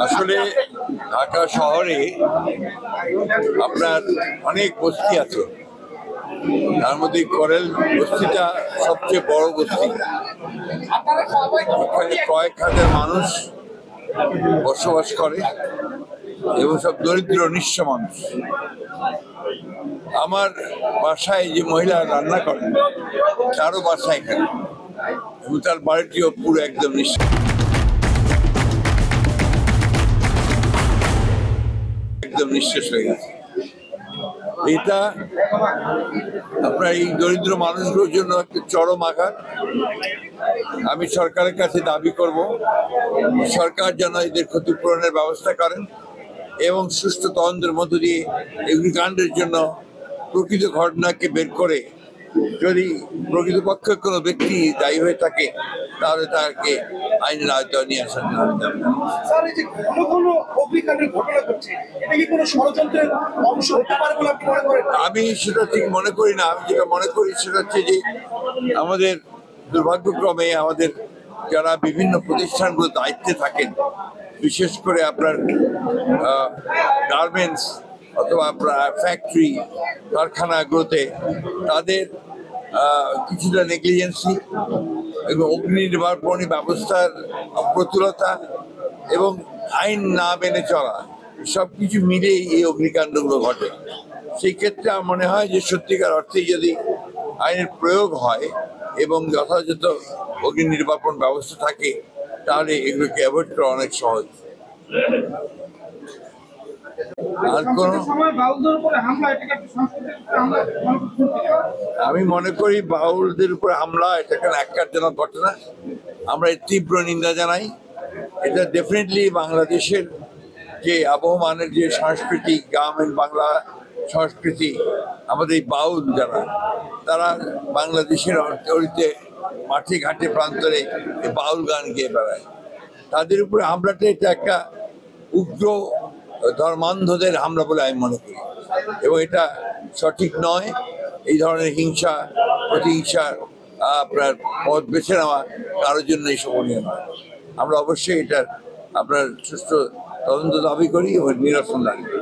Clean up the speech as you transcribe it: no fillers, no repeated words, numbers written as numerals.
আসলে ঢাকা শহরে আপনার অনেক বস্তি আছে, তার মধ্যে করেল বস্তিটা সবচেয়ে বড় বস্তি। এখানে কয়েক হাজার মানুষ বসবাস করে এবং সব দরিদ্র নিঃস্ব মানুষ। আমার বাসায় যে মহিলা রান্না করেন তারও বাসা এখানে, এবং তার বাড়িটিও পুরো একদম নিঃশেষ হয়ে গেছে। এটা আপনার এই দরিদ্র মানুষগুলোর জন্য একটা চরম আঘাত। আমি সরকারের কাছে দাবি করব, সরকার যেন এদের ক্ষতিপূরণের ব্যবস্থা করেন এবং সুষ্ঠু তদন্তের মধ্য দিয়ে অগ্নিকাণ্ডের জন্য প্রকৃত ঘটনাকে বের করে যদি প্রকৃতপক্ষে কোনো ব্যক্তি দায়ী হয়ে থাকে তাহলে তাকে আইনের আওতায় নিয়ে আসার জন্য। আমি সেটা ঠিক মনে করি না। আমি যেটা মনে করি সেটা হচ্ছে যে আমাদের দুর্ভাগ্যক্রমে আমাদের যারা বিভিন্ন প্রতিষ্ঠানগুলো দায়িত্বে থাকেন, বিশেষ করে আপনার গার্মেন্টস অথবা আপনার ফ্যাক্টরি কারখানাগুলোতে তাদের কিছুটা নেগলিজেন্সি এবং অগ্নি নির্বাপনী ব্যবস্থার প্রতুলতা এবং আইন না মেনে চলা, সবকিছু মিলেই এই অগ্নিকাণ্ডগুলো ঘটে। সেই ক্ষেত্রে আমার মনে হয় যে সত্যিকার অর্থে যদি আইনের প্রয়োগ হয় এবং যথাযথ অগ্নি নির্বাপন ব্যবস্থা থাকে তাহলে এগুলোকে অ্যাভয়েড করা অনেক সহজ। আর কোন আমি মনে করি বাউলদের উপরে হামলা এটা একটা ন্যাক্কারজনক ঘটনা। আমরা এর তীব্র নিন্দা জানাই। এটা ডেফিনেটলি বাংলাদেশের যে আবহমানের যে সাংস্কৃতিক গ্রামীণ বাংলা সংস্কৃতি, আমাদের এই বাউল যারা তারা বাংলাদেশের অর্থনীতিতে মাঠে ঘাটে প্রান্তরে বাউল গান গেয়ে বেড়ায়, তাদের উপরে হামলাটা এটা একটা উগ্র ধর্মান্ধদের হামলা বলে আমি মনে করি এবং এটা সঠিক নয়। এই ধরনের হিংসা প্রতিহিংসা আপনার পথ বেছে নেওয়া কারোর জন্য শোভনীয় নয়। আমরা অবশ্যই এটার আপনার সুষ্ঠু তদন্ত দাবি করি এবং নিরসন দাবি করি।